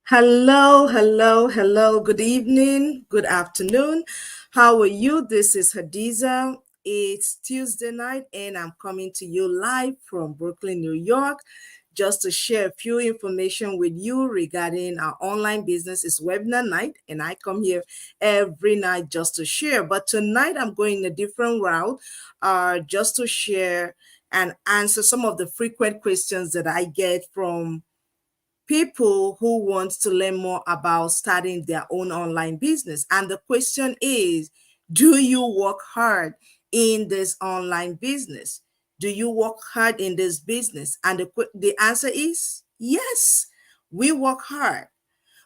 Hello, hello, hello. Good evening, good afternoon. How are you? This is Hadiza. It's Tuesday night, and I'm coming to you live from Brooklyn, New York, just to share a few information with you regarding our online business. It's webinar night, and I come here every night just to share. But tonight, I'm going a different route, just to share and answer some of the frequent questions that I get from people who want to learn more about starting their own online business. And the question is, do you work hard in this online business? Do you work hard in this business? And the answer is yes, we work hard.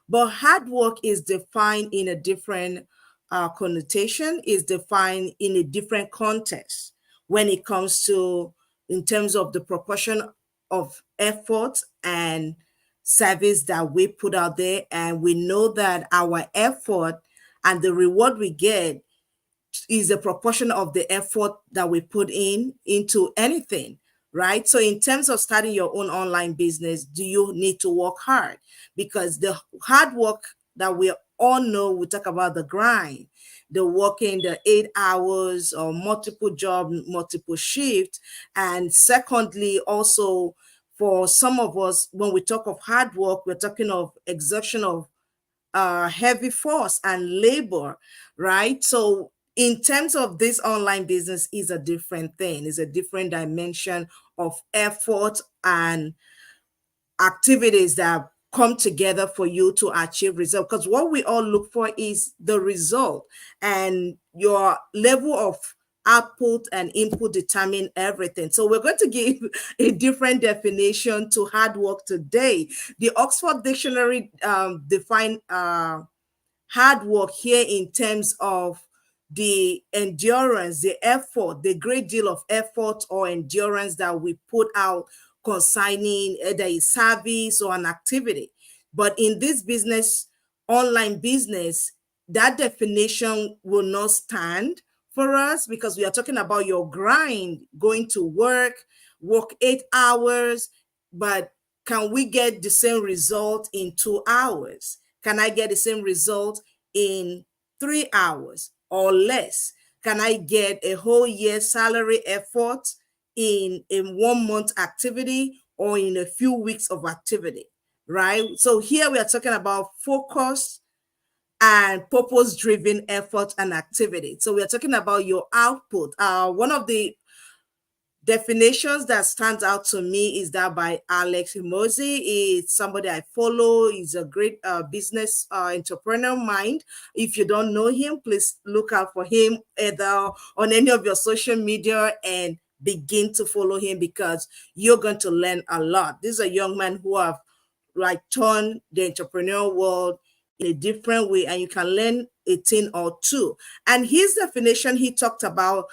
But hard work is defined in a different connotation, is defined in a different context when it comes to, in terms of the proportion of effort and service that we put out there. And we know that our effort and the reward we get is a proportion of the effort that we put into anything, right? So in terms of starting your own online business, do you need to work hard? Because the hard work that we all know, we talk about the grind, the working the 8 hours or multiple job, multiple shift. And secondly, also for some of us, when we talk of hard work, we're talking of exertion of heavy force and labor, right? So in terms of this online business is a different thing, is a different dimension of effort and activities that come together for you to achieve result, because what we all look for is the result, and your level of output and input determine everything. So we're going to give a different definition to hard work today. The Oxford Dictionary define hard work here in terms of the endurance, the effort, the great deal of effort or endurance that we put out concerning either a service or an activity. But in this business, online business, that definition will not stand for us, because we are talking about your grind, going to work 8 hours, but can we get the same result in 2 hours? Can I get the same result in 3 hours or less? Can I get a whole year salary effort in a 1 month activity or in a few weeks of activity, right? So here we are talking about focus and purpose-driven effort and activity. So we are talking about your output. One of the definitions that stands out to me is that by Alex Hormozi. It's somebody I follow. He's a great business entrepreneur mind. If you don't know him, please look out for him either on any of your social media and begin to follow him, because you're going to learn a lot. This is a young man who have like turned the entrepreneurial world in a different way, and you can learn a thing or two. And his definition, he talked about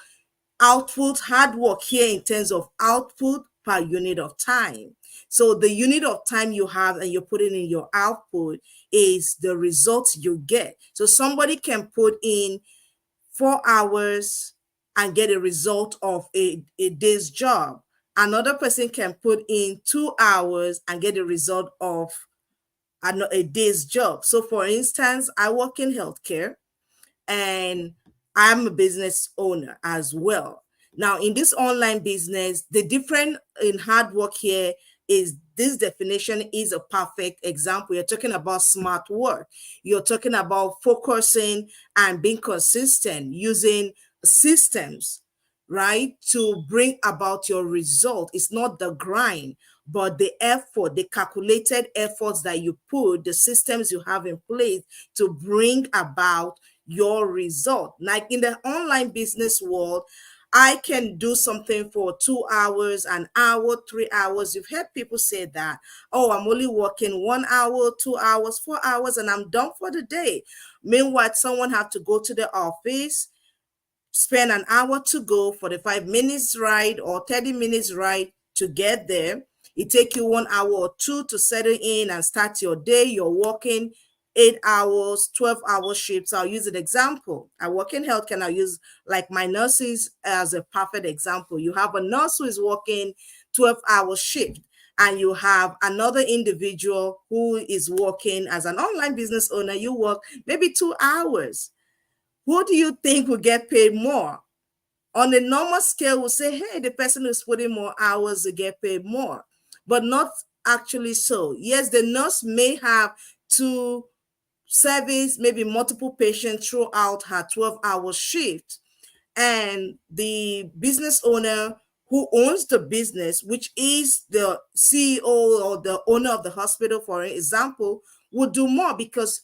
output, hard work here in terms of output per unit of time. So the unit of time you have and you put it in your output is the results you get. So somebody can put in 4 hours and get a result of a day's job. Another person can put in 2 hours and get a result of a day's job. So for instance, I work in healthcare, and I'm a business owner as well. Now, in this online business, the difference in hard work here is this definition is a perfect example. You're talking about smart work. You're talking about focusing and being consistent using systems, right, to bring about your result. It's not the grind, but the effort, the calculated efforts that you put, the systems you have in place to bring about your result. Like in the online business world, I can do something for 2 hours, an hour, 3 hours. You've heard people say that, oh, I'm only working 1 hour, 2 hours, 4 hours, and I'm done for the day. Meanwhile, someone have to go to the office, spend an hour to go, 45 minutes ride or 30 minutes ride to get there. It take you 1 hour or two to settle in and start your day. You're working 8 hours, 12-hour shifts. I'll use an example. I work in healthcare, and I'll use like my nurses as a perfect example. You have a nurse who is working 12-hour shift, and you have another individual who is working as an online business owner, you work maybe 2 hours. Who do you think will get paid more? On a normal scale, we'll say, hey, the person who's putting more hours will get paid more, but not actually so. Yes, the nurse may have to service maybe multiple patients throughout her 12-hour shift, and the business owner who owns the business, which is the CEO or the owner of the hospital, for example, would do more because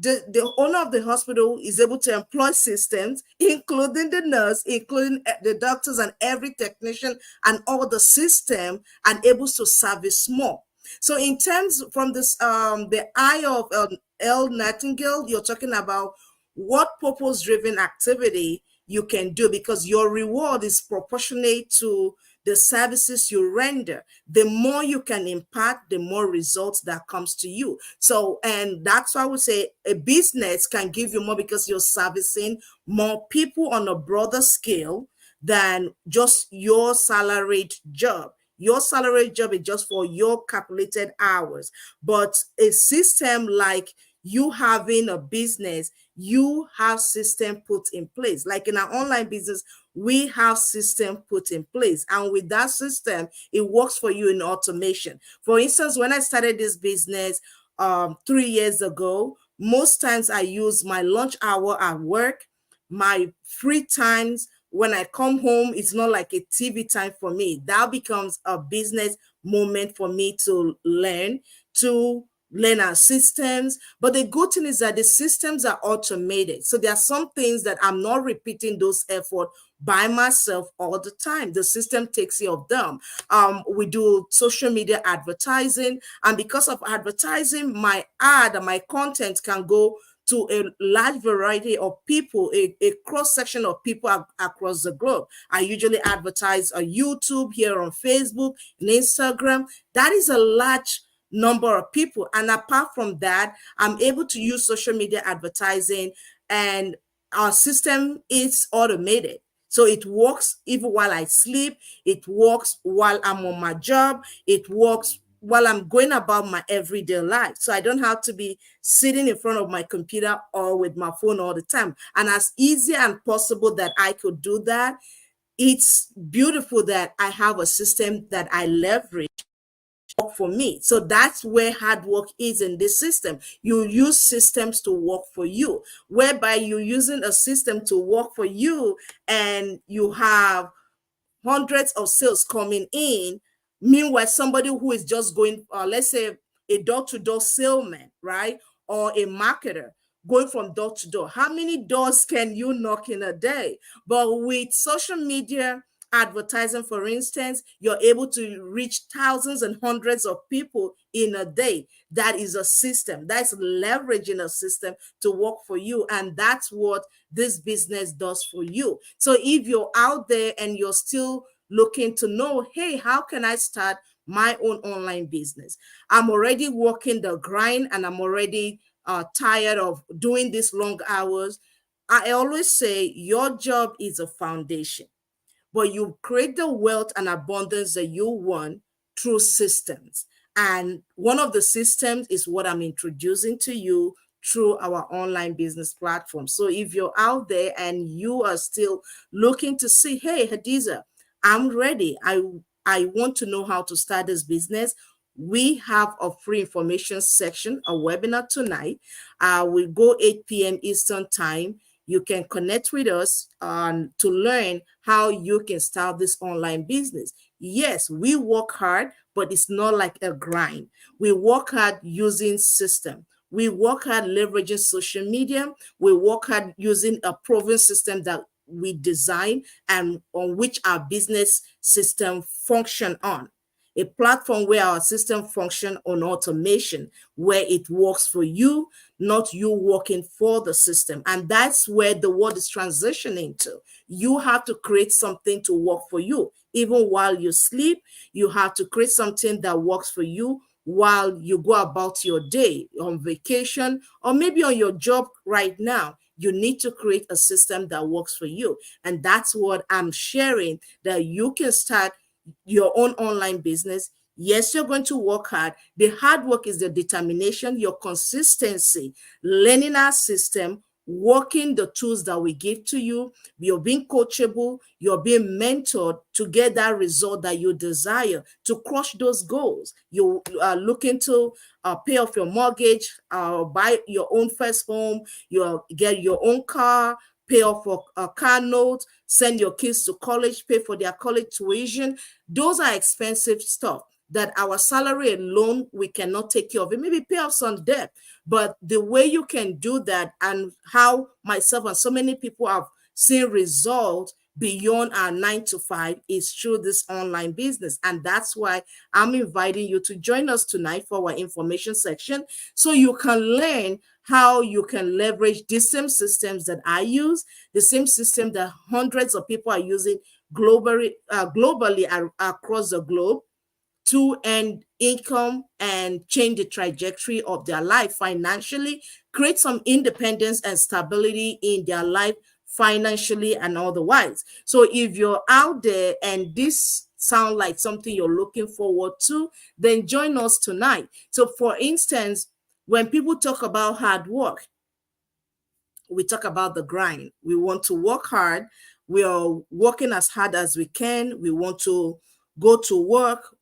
the owner of the hospital is able to employ systems, including the nurse, including the doctors and every technician and all the system, and able to service more. So in terms from this, the eye of L. Nightingale, you're talking about what purpose-driven activity you can do, because your reward is proportionate to the services you render. The more you can impact, the more results that comes to you. So, and that's why I would say a business can give you more because you're servicing more people on a broader scale than just your salaried job. Your salary job is just for your calculated hours. But a system like you having a business, you have system put in place. Like in our online business, we have system put in place. And with that system, it works for you in automation. For instance, when I started this business 3 years ago, most times I use my lunch hour at work, my free times when I come home. It's not like a TV time for me. That becomes a business moment for me to learn our systems. But the good thing is that the systems are automated. So there are some things that I'm not repeating those efforts by myself all the time. The system takes care of them. We do social media advertising, and because of advertising, my ad and my content can go to a large variety of people, a cross section of people across the globe. I usually advertise on YouTube, here on Facebook, and Instagram. That is a large number of people. And apart from that, I'm able to use social media advertising, and our system is automated. So it works even while I sleep. It works while I'm on my job. It works while I'm going about my everyday life. So I don't have to be sitting in front of my computer or with my phone all the time. And as easy and possible that I could do that, it's beautiful that I have a system that I leverage for me. So that's where hard work is in this system. You use systems to work for you, whereby you're using a system to work for you, and you have hundreds of sales coming in. Meanwhile, somebody who is just going, let's say, a door-to-door salesman, right? Or a marketer going from door to door. How many doors can you knock in a day? But with social media advertising, for instance, you're able to reach thousands and hundreds of people in a day. That is a system. That's leveraging a system to work for you. And that's what this business does for you. So if you're out there and you're still looking to know, hey, how can I start my own online business? I'm already working the grind, and I'm already tired of doing these long hours. I always say your job is a foundation, but you create the wealth and abundance that you want through systems. And one of the systems is what I'm introducing to you through our online business platform. So if you're out there and you are still looking to see, hey, Hadiza, I'm ready. I want to know how to start this business. We have a free information section, a webinar tonight. We go 8 p.m. Eastern time. You can connect with us to learn how you can start this online business. Yes, we work hard, but it's not like a grind. We work hard using system. We work hard leveraging social media. We work hard using a proven system that we design and on which our business system function on. A platform where our system function on automation, where it works for you, not you working for the system. And that's where the world is transitioning to. You have to create something to work for you. Even while you sleep, you have to create something that works for you while you go about your day on vacation, or maybe on your job right now. You need to create a system that works for you. And that's what I'm sharing, that you can start your own online business. Yes, you're going to work hard. The hard work is the determination, your consistency, learning our system, working the tools that we give to you. You're being coachable, you're being mentored to get that result that you desire, to crush those goals. You are looking to pay off your mortgage, buy your own first home, you get your own car, pay off a car note, send your kids to college, pay for their college tuition. Those are expensive stuff that our salary alone we cannot take care of. It maybe pay off some debt, but the way you can do that, and how myself and so many people have seen results beyond our 9 to 5, is through this online business. And that's why I'm inviting you to join us tonight for our information section, so you can learn how you can leverage the same systems that I use, the same system that hundreds of people are using globally across the globe, to earn income and change the trajectory of their life financially, create some independence and stability in their life financially and otherwise. So if you're out there and this sound like something you're looking forward to, then join us tonight. So for instance, when people talk about hard work, we talk about the grind. We want to work hard. We are working as hard as we can. We want to go to work.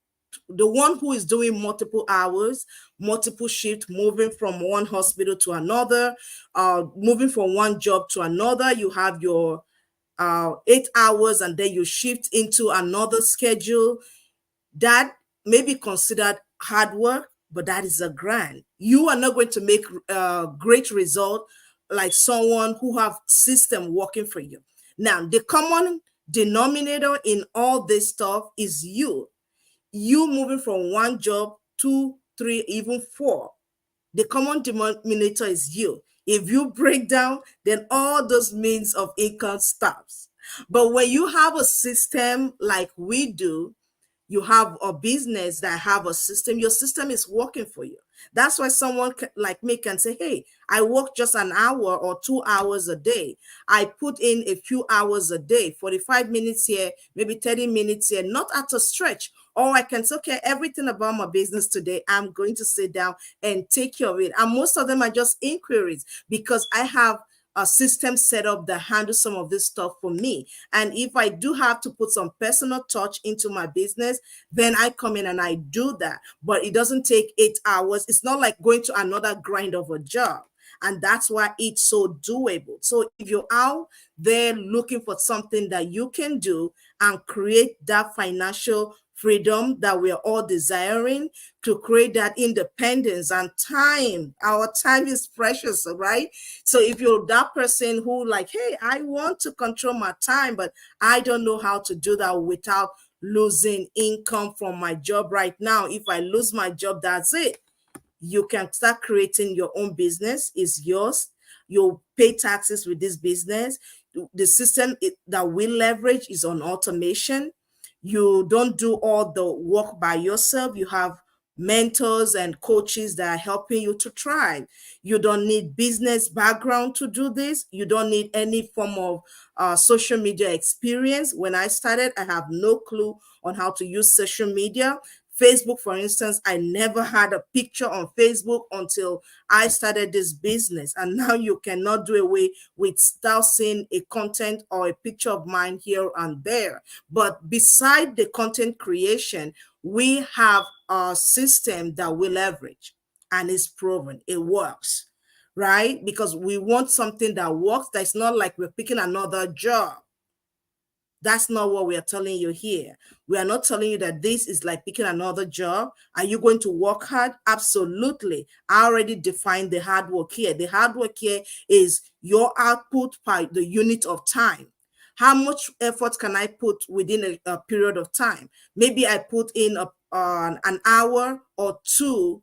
The one who is doing multiple hours, multiple shifts, moving from one hospital to another, moving from one job to another. You have your 8 hours and then you shift into another schedule. That may be considered hard work, but that is a grind. You are not going to make a great result like someone who have system working for you. Now, the common denominator in all this stuff is you moving from one job, two, three, even four. The common denominator is you. If you break down, then all those means of income stops. But when you have a system like we do, you have a business that have a system, your system is working for you. That's why someone like me can say, hey, I work just an hour or 2 hours a day. I put in a few hours a day, 45 minutes here, maybe 30 minutes here, not at a stretch. Or I can say, okay, everything about my business today, I'm going to sit down and take care of it. And most of them are just inquiries because I have a system set up that handles some of this stuff for me. And if I do have to put some personal touch into my business, then I come in and I do that. But it doesn't take 8 hours. It's not like going to another grind of a job. And that's why it's so doable. So if you're out there looking for something that you can do and create that financial freedom that we're all desiring, to create that independence and time. Our time is precious, right? So if you're that person who like, hey, I want to control my time, but I don't know how to do that without losing income from my job right now. If I lose my job, that's it. You can start creating your own business. It's yours. You'll pay taxes with this business. The system that we leverage is on automation. You don't do all the work by yourself. You have mentors and coaches that are helping you to thrive. You don't need business background to do this. You don't need any form of social media experience. When I started, I have no clue on how to use social media. Facebook, for instance, I never had a picture on Facebook until I started this business. And now you cannot do away without seeing a content or a picture of mine here and there. But beside the content creation, we have a system that we leverage, and it's proven it works, right? Because we want something that works. That's not like we're picking another job. That's not what we are telling you here. We are not telling you that this is like picking another job. Are you going to work hard? Absolutely. I already defined the hard work here. The hard work here is your output by the unit of time. How much effort can I put within a period of time? Maybe I put in an hour or two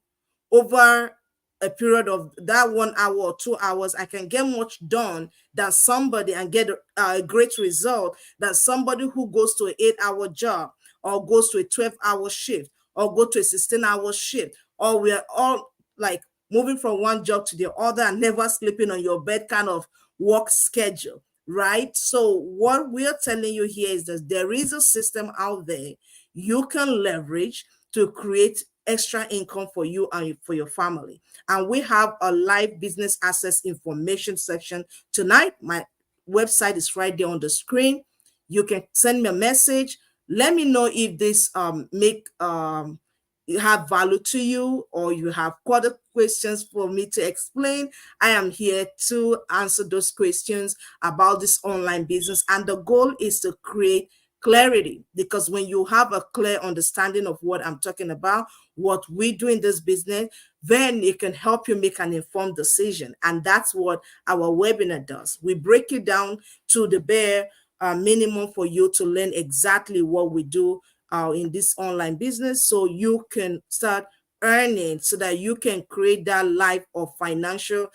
over a period of that 1 hour or 2 hours. I can get much done than somebody and get a great result than somebody who goes to an 8 hour job or goes to a 12 hour shift or go to a 16 hour shift, or we are all like moving from one job to the other and never sleeping on your bed kind of work schedule, right? So what we are telling you here is that there is a system out there you can leverage to create extra income for you and for your family. And we have a live business access information section tonight. My website is right there on the screen. You can send me a message. Let me know if this make have value to you, or you have further questions for me to explain. I am here to answer those questions about this online business. And the goal is to create clarity, because when you have a clear understanding of what I'm talking about, what we do in this business, then it can help you make an informed decision. And that's what our webinar does. We break it down to the bare minimum for you to learn exactly what we do in this online business, so you can start earning, so that you can create that life of financial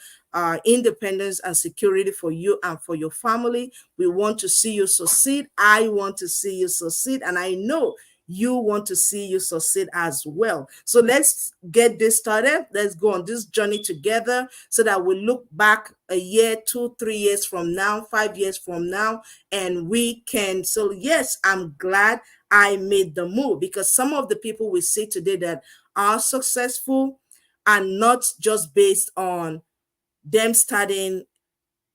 independence and security for you and for your family. We want to see you succeed. I want to see you succeed, and I know you want to see you succeed as well. So let's get this started. Let's go on this journey together, so that we look back a year, 2, 3 years from now, 5 years from now, and we can. So yes, I'm glad I made the move, because some of the people we see today that are successful are not just based on them starting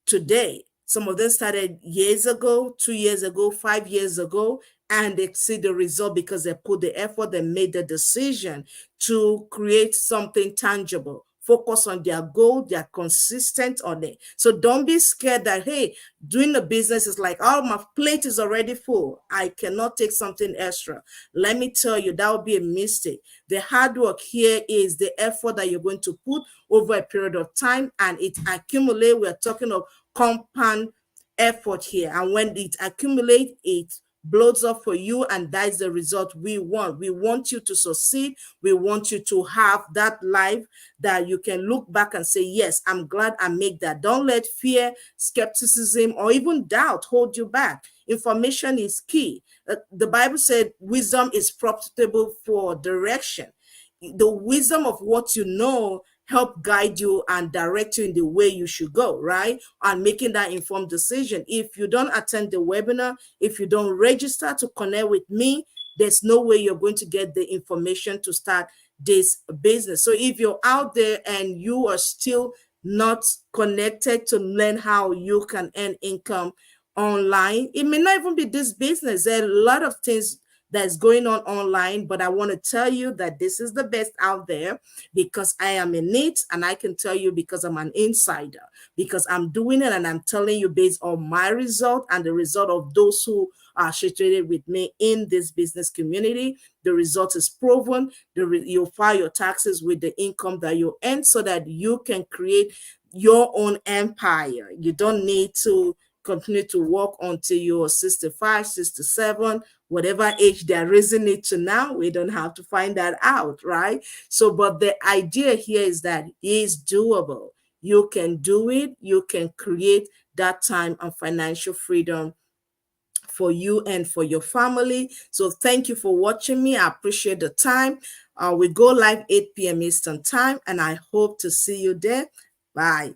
today. Some of them started years ago, 2 years ago, 5 years ago, and they see the result because they put the effort, they made the decision to create something tangible. Focus on their goal, they're consistent on it. So don't be scared that, hey, doing the business is like, oh, my plate is already full, I cannot take something extra. Let me tell you, that would be a mistake. The hard work here is the effort that you're going to put over a period of time, and it accumulates. We're talking of compound effort here, and when it accumulates, it blows up for you, and that's the result we want. We want you to succeed. We want you to have that life that you can look back and say, yes, I'm glad I made that. Don't let fear, skepticism, or even doubt hold you back. Information is key. The Bible said wisdom is profitable for direction. The wisdom of what you know help guide you and direct you in the way you should go, right? And making that informed decision. If you don't attend the webinar, if you don't register to connect with me, there's no way you're going to get the information to start this business. So if you're out there and you are still not connected to learn how you can earn income online, it may not even be this business. There are a lot of things that's going on online, but I want to tell you that this is the best out there, because I am in it, and I can tell you because I'm an insider, because I'm doing it and I'm telling you based on my result and the result of those who are associated with me in this business community. The result is proven. You file your taxes with the income that you earn, so that you can create your own empire. You don't need to continue to work until you're 65, 67, whatever age they're raising it to now. We don't have to find that out, right? So, but the idea here is that it is doable. You can do it. You can create that time and financial freedom for you and for your family. So thank you for watching me. I appreciate the time. We go live 8 p.m. Eastern time, and I hope to see you there. Bye.